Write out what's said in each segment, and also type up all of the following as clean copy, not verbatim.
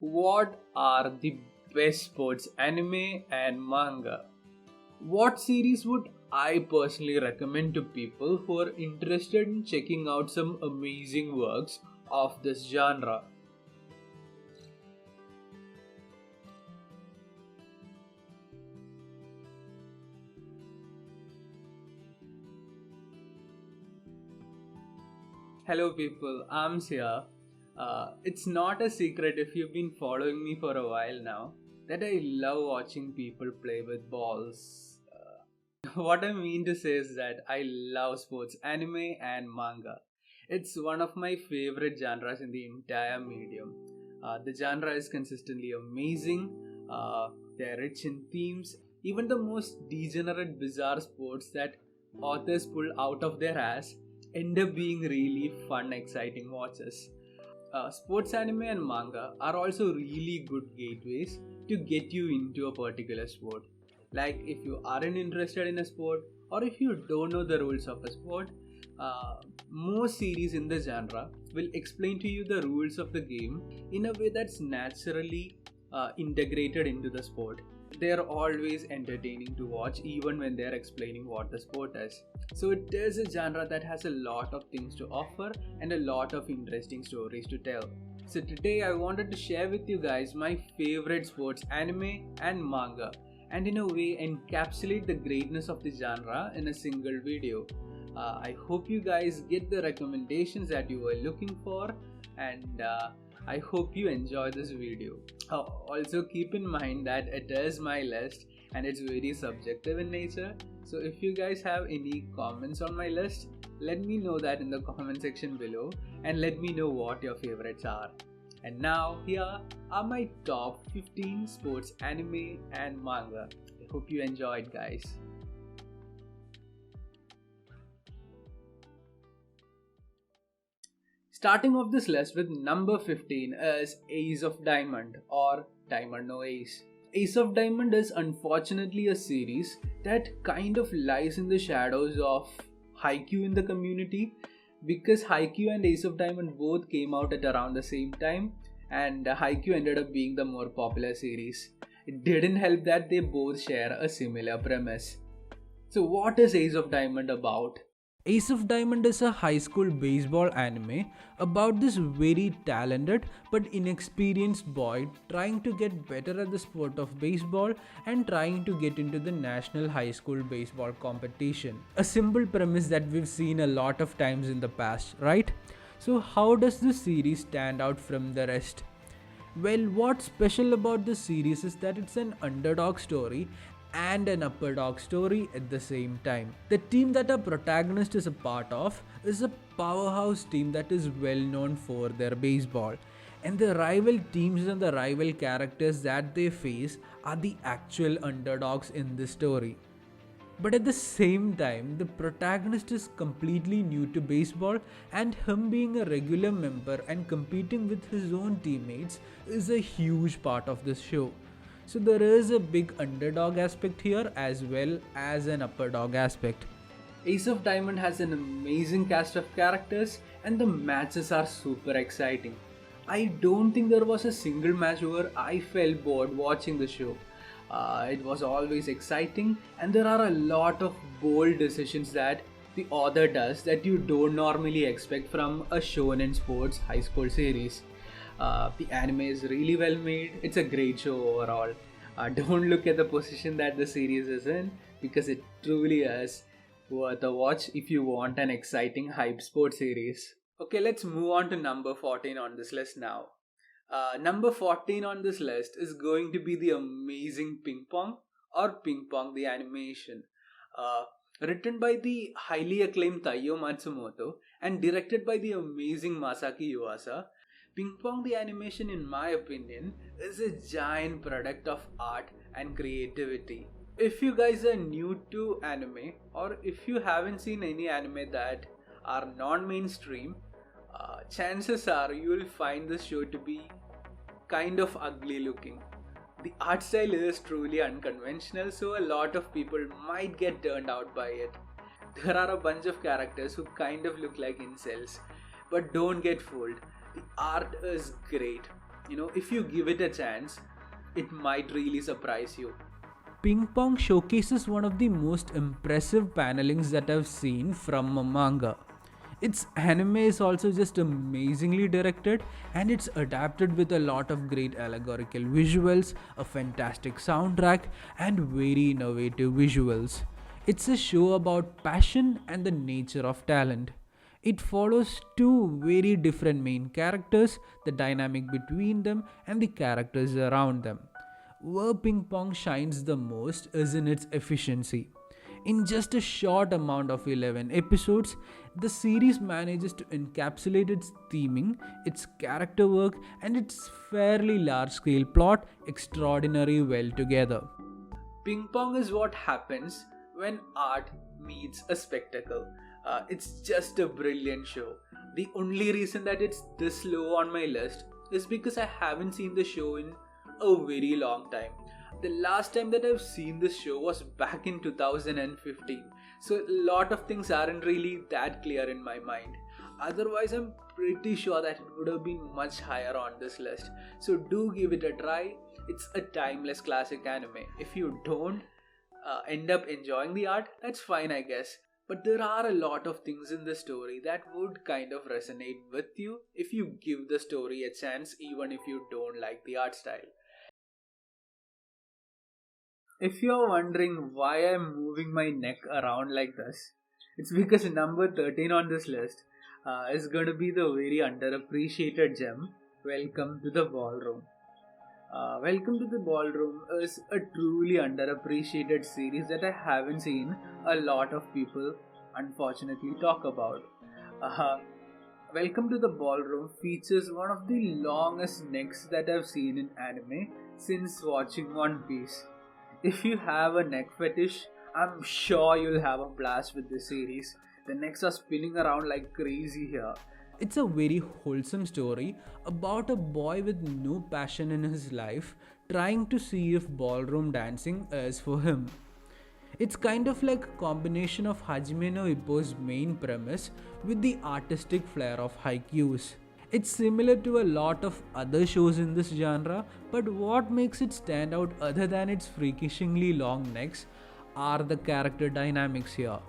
What are the best sports anime and manga? What series would I personally recommend to people who are interested in checking out some amazing works of this genre? Hello, people, I'm Sia. It's not a secret if you've been following me for a while now that I love watching people play with balls. What I mean to say is that I love sports anime and manga. It's one of my favorite genres in the entire medium. The genre is consistently amazing, they're rich in themes, even the most degenerate, bizarre sports that authors pull out of their ass end up being really fun, exciting watches. Sports anime and manga are also really good gateways to get you into a particular sport. Like if you aren't interested in a sport or if you don't know the rules of a sport, most series in the genre will explain to you the rules of the game in a way that's naturally integrated into the sport. They're always entertaining to watch even when they're explaining what the sport is. So it is a genre that has a lot of things to offer and a lot of interesting stories to tell. So today I wanted to share with you guys my favorite sports anime and manga and in a way encapsulate the greatness of the genre in a single video. I hope you guys get the recommendations that you were looking for and I hope you enjoy this video. Also keep in mind that it is my list and it's very subjective in nature. So if you guys have any comments on my list, let me know that in the comment section below and let me know what your favorites are. And now here are my top 15 sports anime and manga. I hope you enjoyed, guys. Starting off this list with number 15 is Ace of Diamond or Diamond No Ace. Ace of Diamond is unfortunately a series that kind of lies in the shadows of Haikyuu in the community because Haikyuu and Ace of Diamond both came out at around the same time and Haikyuu ended up being the more popular series. It didn't help that they both share a similar premise. So what is Ace of Diamond about? Ace of Diamond is a high school baseball anime about this very talented but inexperienced boy trying to get better at the sport of baseball and trying to get into the national high school baseball competition. A simple premise that we've seen a lot of times in the past, right? So, how does this series stand out from the rest? Well, what's special about this series is that it's an underdog story and an upper dog story at the same time. The team that our protagonist is a part of is a powerhouse team that is well known for their baseball. And the rival teams and the rival characters that they face are the actual underdogs in this story. But at the same time, the protagonist is completely new to baseball, and him being a regular member and competing with his own teammates is a huge part of this show. So there is a big underdog aspect here as well as an upper dog aspect. Ace of Diamond has an amazing cast of characters and the matches are super exciting. I don't think there was a single match where I felt bored watching the show. It was always exciting and there are a lot of bold decisions that the author does that you don't normally expect from a shonen sports high school series. The anime is really well made. It's a great show overall. Don't look at the position that the series is in because it truly is worth a watch if you want an exciting hype sports series. Okay, let's move on to number 14 on this list now. Number 14 on this list is going to be the amazing Ping Pong or Ping Pong the animation. Written by the highly acclaimed Taiyo Matsumoto and directed by the amazing Masaki Yuasa, Ping Pong the animation, in my opinion, is a giant product of art and creativity. If you guys are new to anime or if you haven't seen any anime that are non-mainstream, chances are you will find this show to be kind of ugly looking. The art style is truly unconventional, so a lot of people might get turned out by it. There are a bunch of characters who kind of look like incels, but don't get fooled. The art is great. If you give it a chance, it might really surprise you. Ping Pong showcases one of the most impressive panelings that I've seen from a manga. Its anime is also just amazingly directed, and it's adapted with a lot of great allegorical visuals, a fantastic soundtrack, and very innovative visuals. It's a show about passion and the nature of talent. It follows two very different main characters, the dynamic between them, and the characters around them. Where Ping Pong shines the most is in its efficiency. In just a short amount of 11 episodes, the series manages to encapsulate its theming, its character work, and its fairly large scale plot extraordinarily well together. Ping pong is what happens when art meets a spectacle. It's just a brilliant show. The only reason that it's this low on my list is because I haven't seen the show in a very long time. The last time that I've seen this show was back in 2015, so a lot of things aren't really that clear in my mind. Otherwise, I'm pretty sure that it would have been much higher on this list. So, do give it a try. It's a timeless classic anime. If you don't end up enjoying the art, that's fine, I guess. But there are a lot of things in the story that would kind of resonate with you if you give the story a chance, even if you don't like the art style. If you're wondering why I'm moving my neck around like this, it's because number 13 on this list is going to be the very underappreciated gem, Welcome to the Ballroom. Welcome to the Ballroom is a truly underappreciated series that I haven't seen a lot of people unfortunately talk about. Uh, Welcome to the Ballroom features one of the longest necks that I've seen in anime since watching One Piece. If you have a neck fetish, I'm sure you'll have a blast with this series. The necks are spinning around like crazy here. It's a very wholesome story about a boy with no passion in his life trying to see if ballroom dancing is for him. It's kind of like a combination of Hajime no Ippo's main premise with the artistic flair of Haikyuu's. It's similar to a lot of other shows in this genre, but what makes it stand out other than its freakishly long necks are the character dynamics here.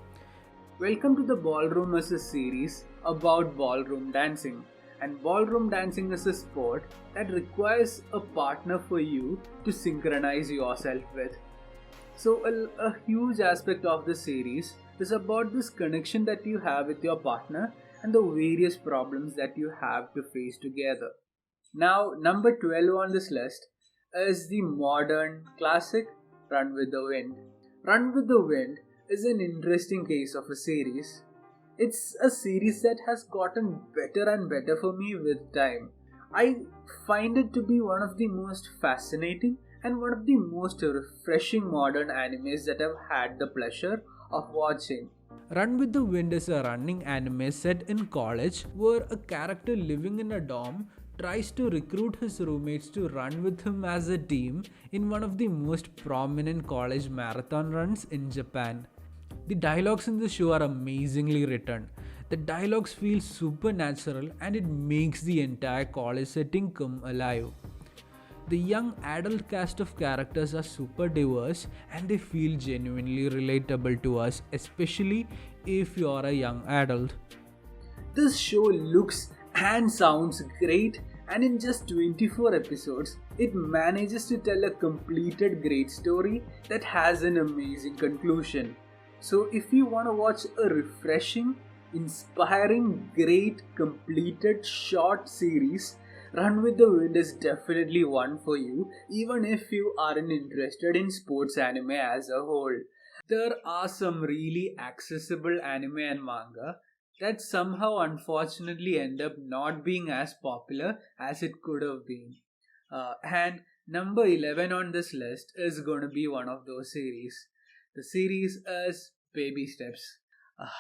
Welcome to the Ballroom is a series about ballroom dancing. And ballroom dancing is a sport that requires a partner for you to synchronize yourself with. So, a huge aspect of the series is about this connection that you have with your partner and the various problems that you have to face together. Now, number 12 on this list is the modern classic Run with the Wind. Run with the Wind is an interesting case of a series. It's a series that has gotten better and better for me with time. I find it to be one of the most fascinating and one of the most refreshing modern animes that I've had the pleasure of watching. Run with the Wind is a running anime set in college where a character living in a dorm tries to recruit his roommates to run with him as a team in one of the most prominent college marathon runs in Japan. The dialogues in the show are amazingly written. The dialogues feel supernatural and it makes the entire college setting come alive. The young adult cast of characters are super diverse and they feel genuinely relatable to us, especially if you're a young adult. This show looks and sounds great, and in just 24 episodes, it manages to tell a completed great story that has an amazing conclusion. So, if you want to watch a refreshing, inspiring, great, completed short series, Run with the Wind is definitely one for you, even if you aren't interested in sports anime as a whole. There are some really accessible anime and manga that somehow unfortunately end up not being as popular as it could have been. And number 11 on this list is going to be one of those series. The series is Baby Steps.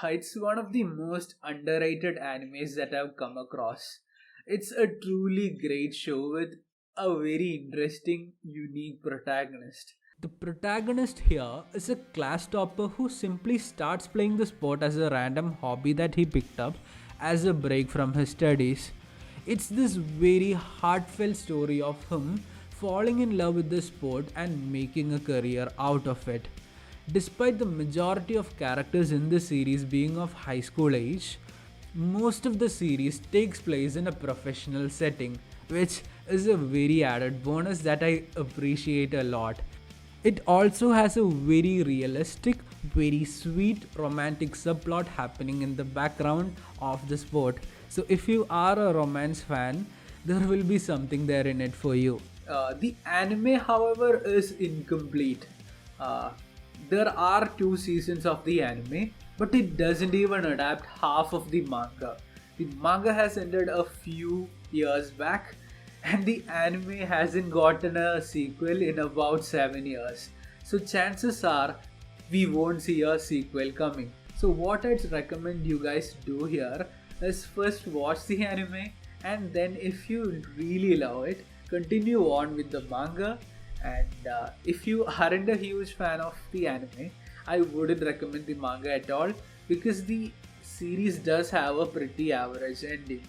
It's one of the most underrated animes that I've come across. It's a truly great show with a very interesting, unique protagonist. The protagonist here is a class topper who simply starts playing the sport as a random hobby that he picked up as a break from his studies. It's this very heartfelt story of him falling in love with the sport and making a career out of it. Despite the majority of characters in the series being of high school age, most of the series takes place in a professional setting, which is a very added bonus that I appreciate a lot. It also has a very realistic, very sweet romantic subplot happening in the background of the sport. So if you are a romance fan, there will be something there in it for you. The anime, however, is incomplete. Uh, there are 2 seasons of the anime, but it doesn't even adapt half of the manga. The manga has ended a few years back, and the anime hasn't gotten a sequel in about 7 years. So chances are we won't see a sequel coming. So what I'd recommend you guys do here is first watch the anime, and then if you really love it, continue on with the manga. And if you aren't a huge fan of the anime, I wouldn't recommend the manga at all, because the series does have a pretty average ending.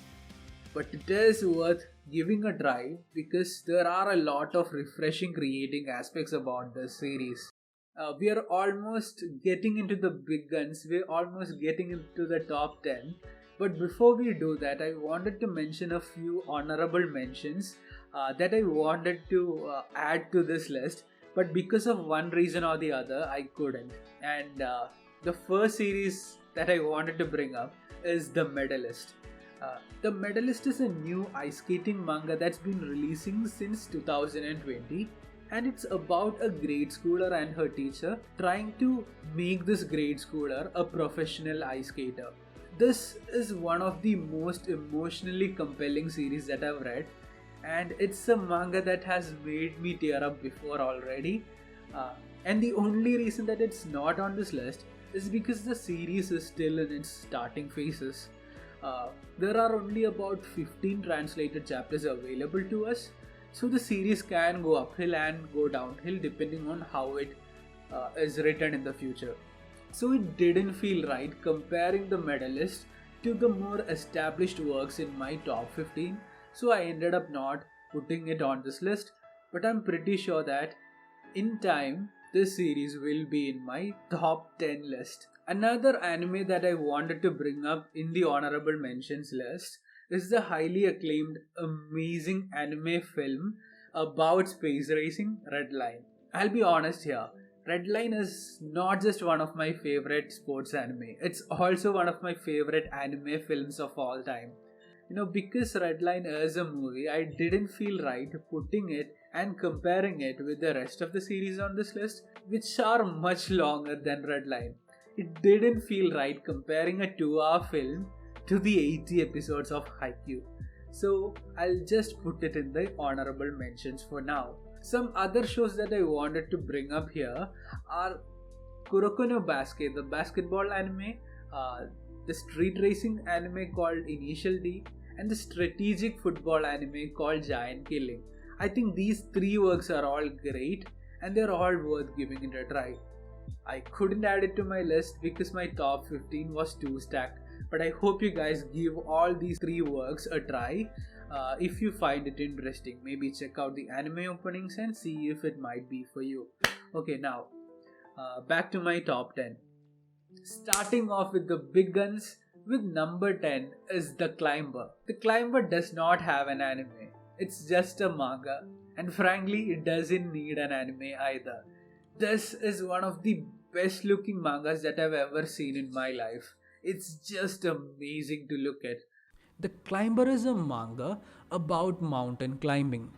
But it is worth giving a try because there are a lot of refreshing creating aspects about this series. We are almost getting into the big guns, we're almost getting into the top 10. But before we do that, I wanted to mention a few honorable mentions that I wanted to add to this list, but because of one reason or the other, I couldn't. And the first series that I wanted to bring up is The Medalist. The Medalist is a new ice skating manga that's been releasing since 2020, and it's about a grade schooler and her teacher trying to make this grade schooler a professional ice skater. This is one of the most emotionally compelling series that I've read, and it's a manga that has made me tear up before already. And the only reason that it's not on this list is because the series is still in its starting phases. There are only about 15 translated chapters available to us, so the series can go uphill and go downhill depending on how it is written in the future. So it didn't feel right comparing The Medalist to the more established works in my top 15, so I ended up not putting it on this list, but I'm pretty sure that in time this series will be in my top 10 list. Another anime that I wanted to bring up in the honorable mentions list is the highly acclaimed, amazing anime film about space racing, Redline. I'll be honest here, Redline is not just one of my favorite sports anime, it's also one of my favorite anime films of all time. Because Redline is a movie, I didn't feel right putting it and comparing it with the rest of the series on this list, which are much longer than Redline. It didn't feel right comparing a 2-hour film to the 80 episodes of Haikyuu. So I'll just put it in the honorable mentions for now. Some other shows that I wanted to bring up here are Kuroko no Basket, the basketball anime, the street racing anime called Initial D, and the strategic football anime called Giant Killing. I think these 3 works are all great and they're all worth giving it a try. I couldn't add it to my list because my top 15 was too stacked, but I hope you guys give all these 3 works a try. If you find it interesting, maybe check out the anime openings and see if it might be for you. Okay, now back to my top 10. Starting off with the big guns, with number 10 is The Climber. The Climber does not have an anime, it's just a manga, and frankly, it doesn't need an anime either. This is one of the best looking mangas that I've ever seen in my life. It's just amazing to look at. The Climber is a manga about mountain climbing.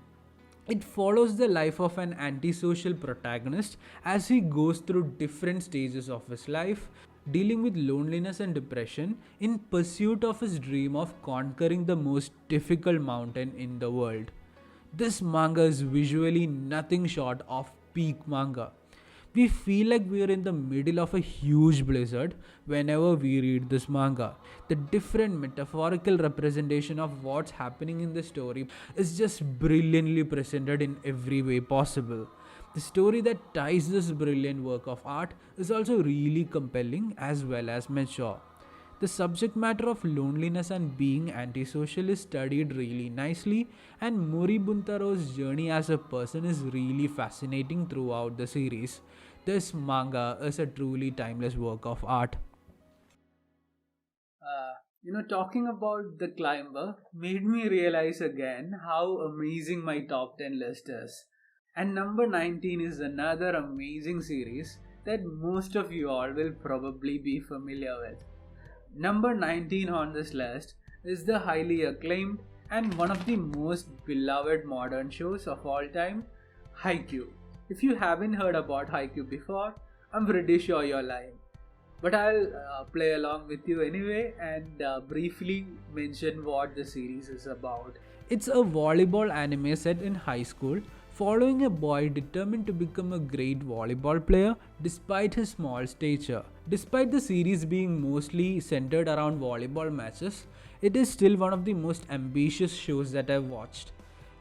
It follows the life of an antisocial protagonist as he goes through different stages of his life, dealing with loneliness and depression in pursuit of his dream of conquering the most difficult mountain in the world. This manga is visually nothing short of peak manga. We feel like we are in the middle of a huge blizzard whenever we read this manga. The different metaphorical representation of what's happening in the story is just brilliantly presented in every way possible. The story that ties this brilliant work of art is also really compelling as well as mature. The subject matter of loneliness and being antisocial is studied really nicely, and Mori Buntaro's journey as a person is really fascinating throughout the series. This manga is a truly timeless work of art. Talking about The Climber made me realize again how amazing my top 10 list is. And number 19 is another amazing series that most of you all will probably be familiar with. Number 19 on this list is the highly acclaimed and one of the most beloved modern shows of all time, Haikyuu. If you haven't heard about Haikyuu before, I'm pretty sure you're lying. But I'll play along with you anyway and briefly mention what the series is about. It's a volleyball anime set in high school, following a boy determined to become a great volleyball player despite his small stature. Despite the series being mostly centered around volleyball matches, it is still one of the most ambitious shows that I've watched.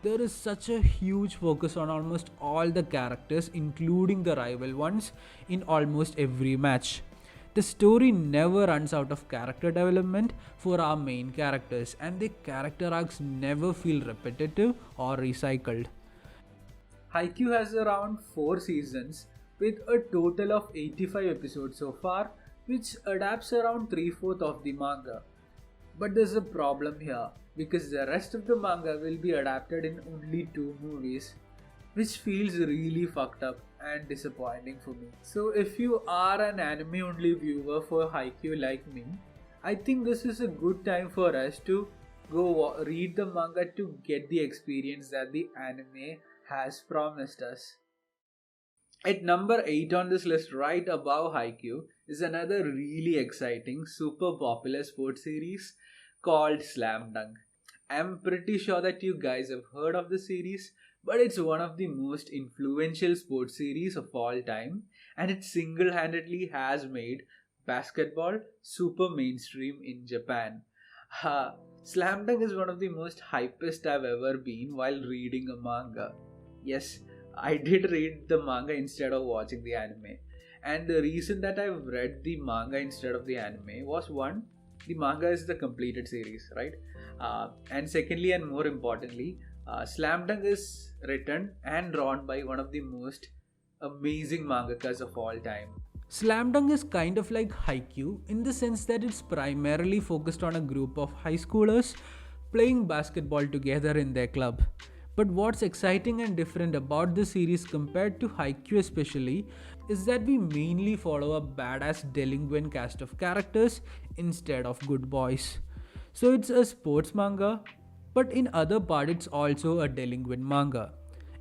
There is such a huge focus on almost all the characters, including the rival ones, in almost every match. The story never runs out of character development for our main characters, and the character arcs never feel repetitive or recycled. Haikyuu has around 4 seasons with a total of 85 episodes so far, which adapts around 3/4 of the manga. But there's a problem here because the rest of the manga will be adapted in only 2 movies, which feels really fucked up and disappointing for me. So if you are an anime only viewer for Haikyuu like me, I think this is a good time for us to go read the manga to get the experience that the anime has promised us. At number 8 on this list, right above Haikyuu, is another really exciting, super popular sports series called Slam Dunk. I'm pretty sure that you guys have heard of the series, but it's one of the most influential sports series of all time, and it single handedly has made basketball super mainstream in Japan. Slam Dunk is one of the most hypest I've ever been while reading a manga. Yes, I did read the manga instead of watching the anime. And the reason that I've read the manga instead of the anime was one, the manga is the completed series, right? And secondly, and more importantly, Slam Dunk is written and drawn by one of the most amazing mangakas of all time. Slam Dunk is kind of like Haikyuu in the sense that it's primarily focused on a group of high schoolers playing basketball together in their club. But what's exciting and different about this series compared to Haikyuu especially is that we mainly follow a badass delinquent cast of characters instead of good boys. So it's a sports manga, but in other part it's also a delinquent manga.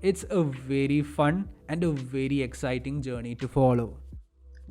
It's a very fun and a very exciting journey to follow.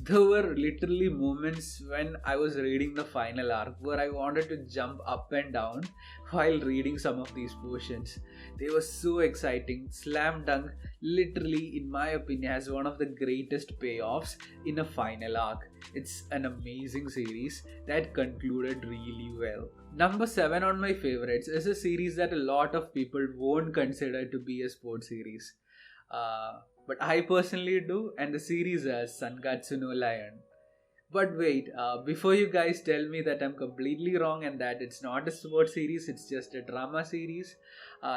There were literally moments when I was reading the final arc where I wanted to jump up and down while reading some of these portions. They were so exciting. Slam Dunk, literally, in my opinion, has one of the greatest payoffs in a final arc. It's an amazing series that concluded really well. Number 7 on my favorites is a series that a lot of people won't consider to be a sports series. But I personally do, and the series is Sangatsu no Lion. But wait, before you guys tell me that I'm completely wrong and that it's not a sports series, it's just a drama series,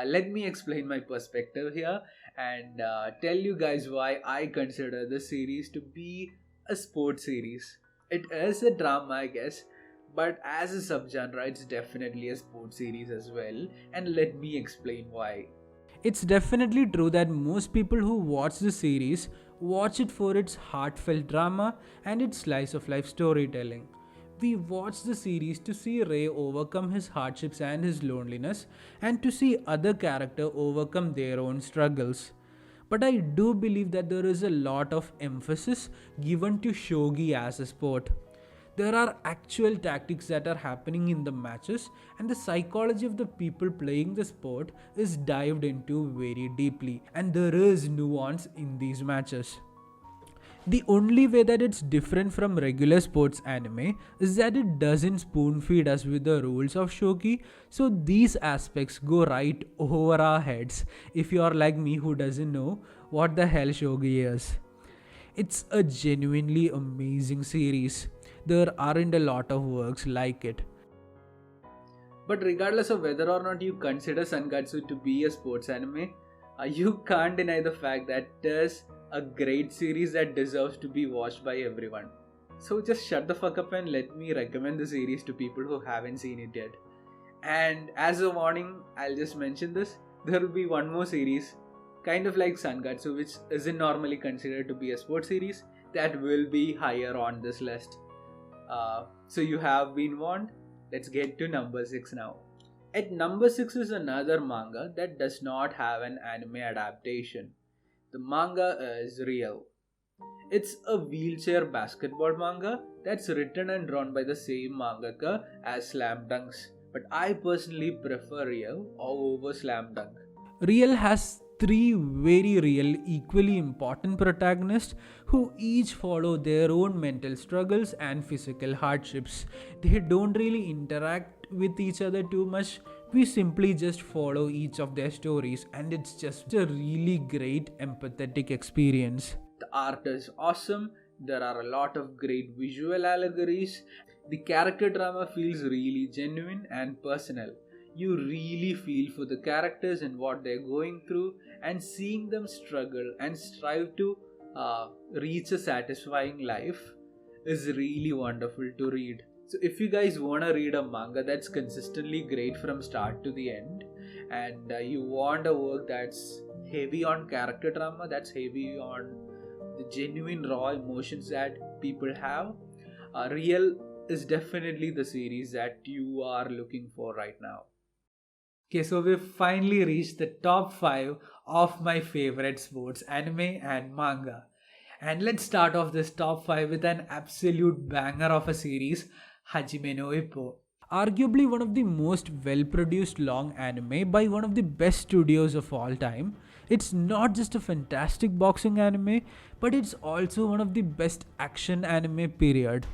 let me explain my perspective here and tell you guys why I consider the series to be a sports series. It is a drama, I guess, but as a subgenre, it's definitely a sports series as well, and let me explain why. It's definitely true that most people who watch the series watch it for its heartfelt drama and its slice of life storytelling. We watch the series to see Ray overcome his hardships and his loneliness, and to see other characters overcome their own struggles. But I do believe that there is a lot of emphasis given to shogi as a sport. There are actual tactics that are happening in the matches, and the psychology of the people playing the sport is dived into very deeply, and there is nuance in these matches. The only way that it's different from regular sports anime is that it doesn't spoon feed us with the rules of shogi, so these aspects go right over our heads if you are like me who doesn't know what the hell shogi is. It's a genuinely amazing series. There aren't a lot of works like it. But regardless of whether or not you consider Sangatsu to be a sports anime, you can't deny the fact that there's a great series that deserves to be watched by everyone. So just shut the fuck up and let me recommend the series to people who haven't seen it yet. And as a warning, I'll just mention this. There will be one more series, kind of like Sangatsu, which isn't normally considered to be a sports series, that will be higher on this list. So you have been warned. Let's get to number 6 now. At number 6 is another manga that does not have an anime adaptation. The manga is Real. It's a wheelchair basketball manga that's written and drawn by the same mangaka as Slam Dunks, but I personally prefer Real over Slam Dunk. Real has three very real, equally important protagonists who each follow their own mental struggles and physical hardships. They don't really interact with each other too much. We simply just follow each of their stories, and it's just a really great empathetic experience. The art is awesome, there are a lot of great visual allegories, the character drama feels really genuine and personal. You really feel for the characters and what they're going through, and seeing them struggle and strive to reach a satisfying life is really wonderful to read. So, if you guys want to read a manga that's consistently great from start to the end, and you want a work that's heavy on character drama, that's heavy on the genuine raw emotions that people have, Real is definitely the series that you are looking for right now. Okay, so we've finally reached the top 5 of my favorite sports anime and manga. And let's start off this top 5 with an absolute banger of a series, Hajime no Ippo. Arguably one of the most well produced long anime by one of the best studios of all time. It's not just a fantastic boxing anime, but it's also one of the best action anime, period.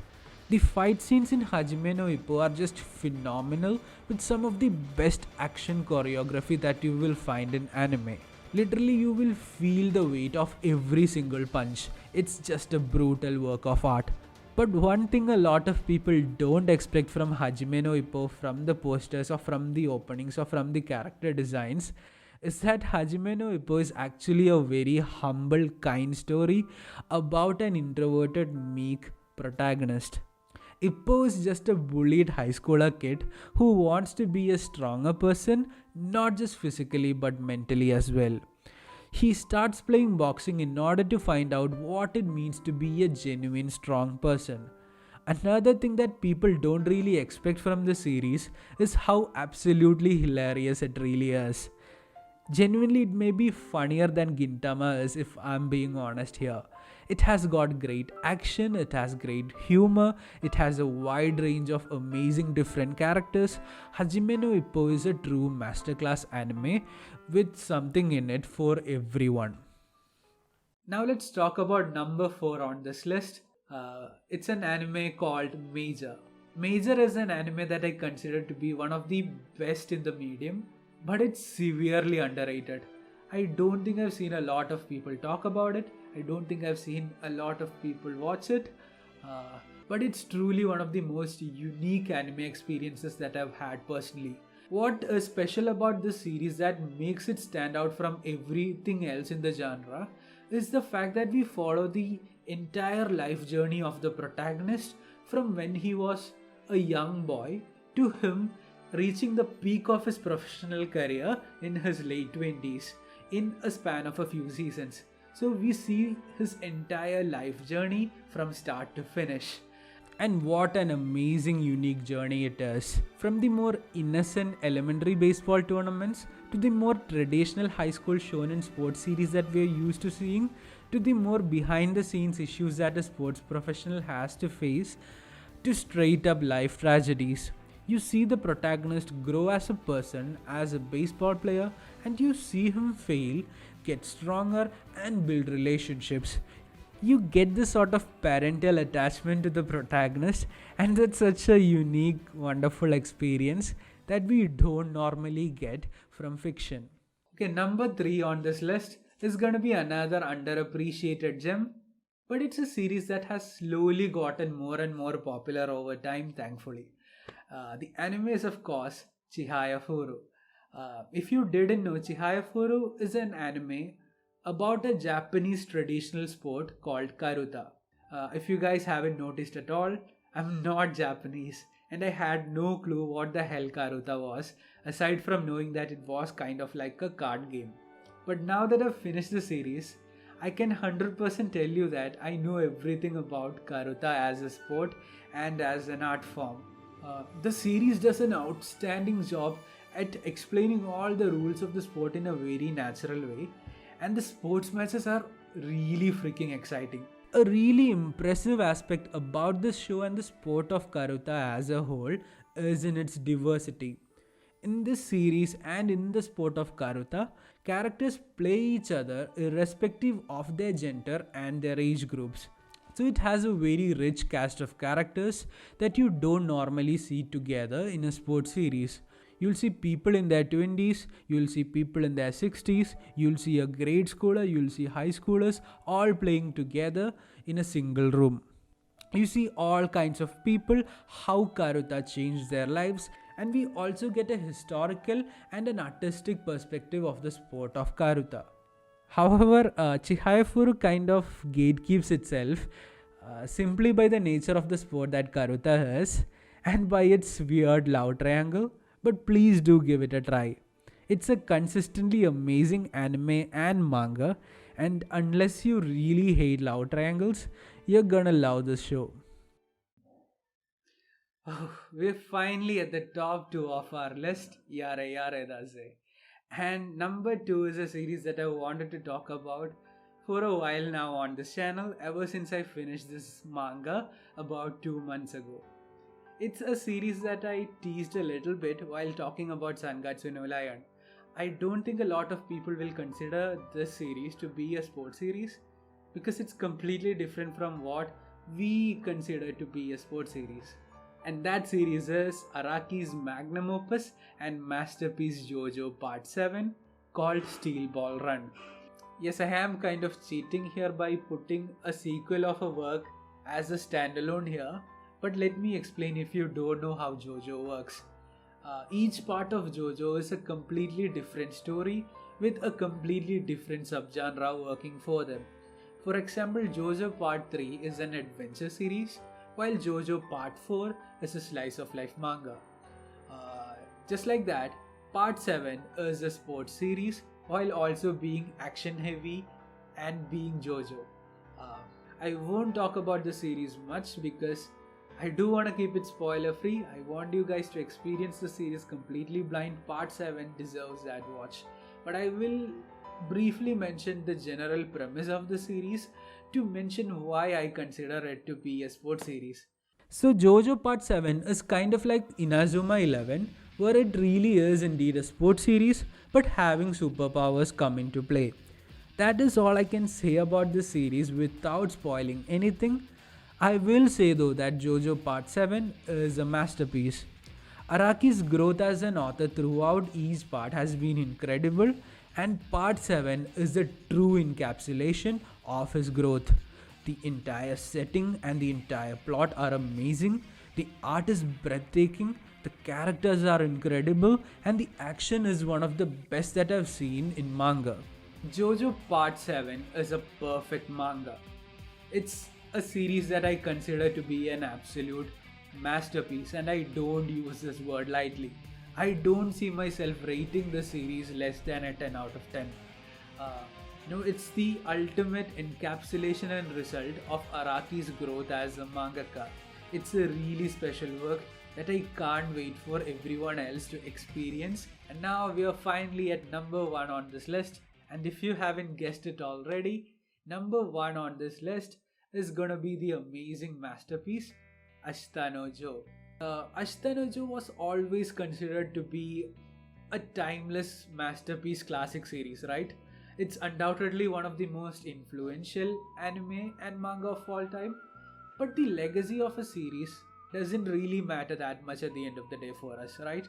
The fight scenes in Hajime no Ippo are just phenomenal, with some of the best action choreography that you will find in anime. Literally, you will feel the weight of every single punch. It's just a brutal work of art. But one thing a lot of people don't expect from Hajime no Ippo, from the posters or from the openings or from the character designs, is that Hajime no Ippo is actually a very humble, kind story about an introverted, meek protagonist. Ippo is just a bullied high schooler kid who wants to be a stronger person, not just physically but mentally as well. He starts playing boxing in order to find out what it means to be a genuine strong person. Another thing that people don't really expect from the series is how absolutely hilarious it really is. Genuinely, it may be funnier than Gintama is, if I'm being honest here. It has got great action, it has great humor, it has a wide range of amazing different characters. Hajime no Ippo is a true masterclass anime with something in it for everyone. Now let's talk about number 4 on this list. It's an anime called Major. Major is an anime that I consider to be one of the best in the medium, but it's severely underrated. I don't think I've seen a lot of people talk about it. I don't think I've seen a lot of people watch it. But it's truly one of the most unique anime experiences that I've had personally. What is special about this series that makes it stand out from everything else in the genre is the fact that we follow the entire life journey of the protagonist from when he was a young boy to him reaching the peak of his professional career in his late 20s in a span of a few seasons. So we see his entire life journey from start to finish. And what an amazing, unique journey it is. From the more innocent elementary baseball tournaments to the more traditional high school shonen sports series that we're used to seeing, to the more behind the scenes issues that a sports professional has to face, to straight up life tragedies. You see the protagonist grow as a person, as a baseball player, and you see him fail, get stronger, and build relationships. You get this sort of parental attachment to the protagonist, and that's such a unique, wonderful experience that we don't normally get from fiction. Okay, number 3 on this list is gonna be another underappreciated gem, But it's a series that has slowly gotten more and more popular over time, thankfully. The anime is, of course, Chihaya Furu. If you didn't know, Chihaya Furu is an anime about a Japanese traditional sport called Karuta. If you guys haven't noticed at all, I'm not Japanese and I had no clue what the hell Karuta was, aside from knowing that it was kind of like a card game. But now that I've finished the series, I can 100% tell you that I know everything about Karuta as a sport and as an art form. The series does an outstanding job at explaining all the rules of the sport in a very natural way, and the sports matches are really freaking exciting. A really impressive aspect about this show and the sport of Karuta as a whole is in its diversity. In this series and in the sport of Karuta, characters play each other irrespective of their gender and their age groups. So it has a very rich cast of characters that you don't normally see together in a sports series. You'll see people in their 20s, you'll see people in their 60s, you'll see a grade schooler, you'll see high schoolers all playing together in a single room. You see all kinds of people, how Karuta changed their lives, and we also get a historical and an artistic perspective of the sport of Karuta. However, Chihayafuru kind of gatekeeps itself simply by the nature of the sport that Karuta has and by its weird love triangle, but please do give it a try. It's a consistently amazing anime and manga, and unless you really hate love triangles, you're gonna love this show. Oh, we're finally at the top two of our list, Yare Yare Daze. And number two is a series that I wanted to talk about for a while now on this channel, ever since I finished this manga about 2 months ago. It's a series that I teased a little bit while talking about Sangatsu no Lion. I don't think a lot of people will consider this series to be a sports series because it's completely different from what we consider to be a sports series. And that series is Araki's magnum opus and masterpiece JoJo Part 7 called Steel Ball Run. Yes, I am kind of cheating here by putting a sequel of a work as a standalone here, but let me explain if you don't know how JoJo works. Each part of JoJo is a completely different story with a completely different subgenre working for them. For example, JoJo Part 3 is an adventure series, while JoJo Part 4 is a slice of life manga. Just like that, Part 7 is a sports series while also being action heavy and being JoJo. Uh, I won't talk about the series much because I do want to keep it spoiler free. I want you guys to experience the series completely blind. Part 7 deserves that watch. But I will briefly mention the general premise of the series to mention why I consider it to be a sports series. So, JoJo Part 7 is kind of like Inazuma 11, where it really is indeed a sports series but having superpowers come into play. That is all I can say about this series without spoiling anything. I will say though that JoJo Part 7 is a masterpiece. Araki's growth as an author throughout each part has been incredible, and Part 7 is the true encapsulation of his growth. The entire setting and the entire plot are amazing, the art is breathtaking, the characters are incredible, and the action is one of the best that I've seen in manga. JoJo Part 7 is a perfect manga. It's a series that I consider to be an absolute masterpiece, and I don't use this word lightly. I don't see myself rating the series less than a 10 out of 10. Uh, no, it's the ultimate encapsulation and result of Araki's growth as a mangaka. It's a really special work that I can't wait for everyone else to experience. And now we are finally at number 1 on this list. And if you haven't guessed it already, number 1 on this list is gonna be the amazing masterpiece Ashita no Jo. Ashita no Jo was always considered to be a timeless masterpiece classic series, right? It's undoubtedly one of the most influential anime and manga of all time, but the legacy of a series doesn't really matter that much at the end of the day for us, right?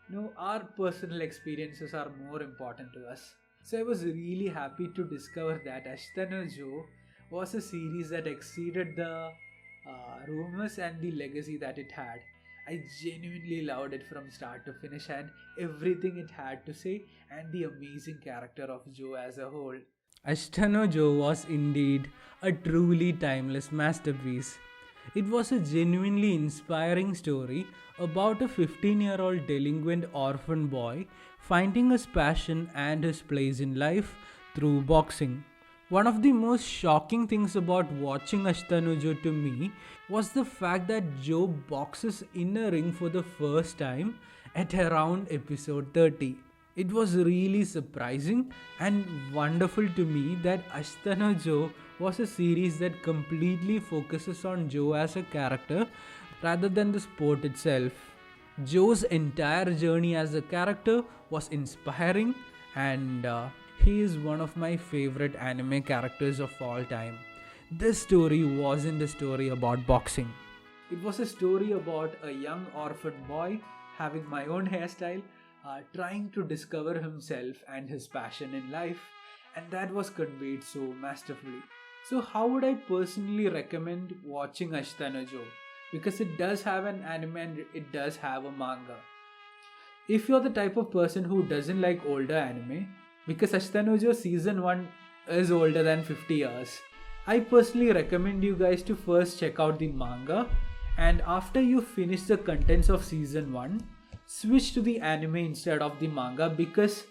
No, our personal experiences are more important to us. So I was really happy to discover that Ashita no Jo was a series that exceeded the rumors and the legacy that it had. I genuinely loved it from start to finish and everything it had to say, and the amazing character of Joe as a whole. Ashtano Joe was indeed a truly timeless masterpiece. It was a genuinely inspiring story about a 15-year-old delinquent orphan boy finding his passion and his place in life through boxing. One of the most shocking things about watching Ashtano Joe to me was the fact that Joe boxes in a ring for the first time at around episode 30. It was really surprising and wonderful to me that Ashtana Joe was a series that completely focuses on Joe as a character rather than the sport itself. Joe's entire journey as a character was inspiring, and he is one of my favorite anime characters of all time. This story wasn't a story about boxing. It was a story about a young orphan boy having my own hairstyle, trying to discover himself and his passion in life, and that was conveyed so masterfully. So, how would I personally recommend watching Ashtana Joe? Because it does have an anime and it does have a manga. If you're the type of person who doesn't like older anime, because Ashtana Joe season 1 is older than 50 years, I personally recommend you guys to first check out the manga, and after you finish the contents of season 1, switch to the anime instead of the manga, because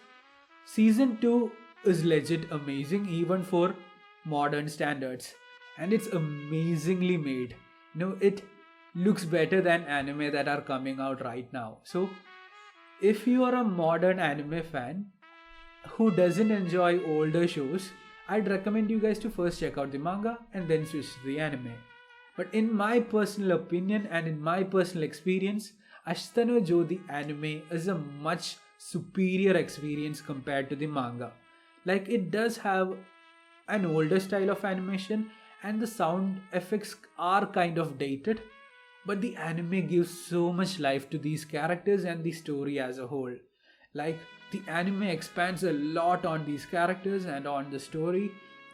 season 2 is legit amazing even for modern standards, and it's amazingly made. It looks better than anime that are coming out right now. So if you are a modern anime fan who doesn't enjoy older shows, I'd recommend you guys to first check out the manga and then switch to the anime. But in my personal opinion and in my personal experience, Ashtano Joe the anime is a much superior experience compared to the manga. Like, it does have an older style of animation and the sound effects are kind of dated, but the anime gives so much life to these characters and the story as a whole. Like, the anime expands a lot on these characters and on the story.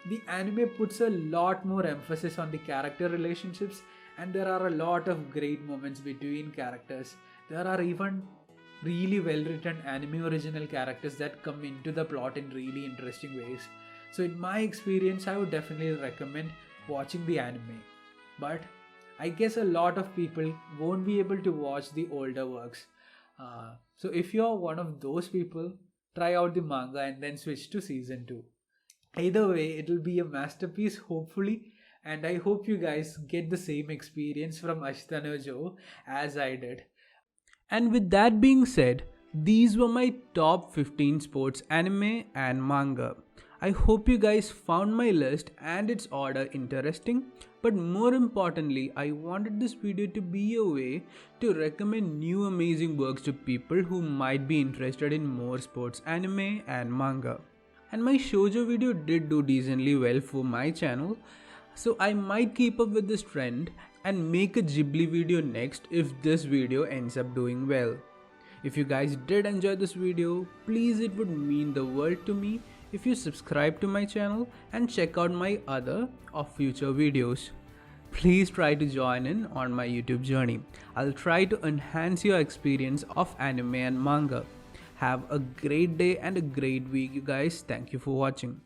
The anime puts a lot more emphasis on the character relationships, and there are a lot of great moments between characters. There are even really well written anime original characters that come into the plot in really interesting ways. So in my experience, I would definitely recommend watching the anime. But I guess a lot of people won't be able to watch the older works. So if you're one of those people, try out the manga and then switch to season 2. Either way, it'll be a masterpiece, hopefully, and I hope you guys get the same experience from Ashtana Joe as I did. And with that being said, these were my top 15 sports anime and manga. I hope you guys found my list and its order interesting, but more importantly, I wanted this video to be a way to recommend new amazing works to people who might be interested in more sports anime and manga. And my shoujo video did do decently well for my channel, so I might keep up with this trend and make a Ghibli video next if this video ends up doing well. If you guys did enjoy this video, please, it would mean the world to me if you subscribe to my channel and check out my other or future videos. Please try to join in on my YouTube journey. I'll try to enhance your experience of anime and manga. Have a great day and a great week, you guys. Thank you for watching.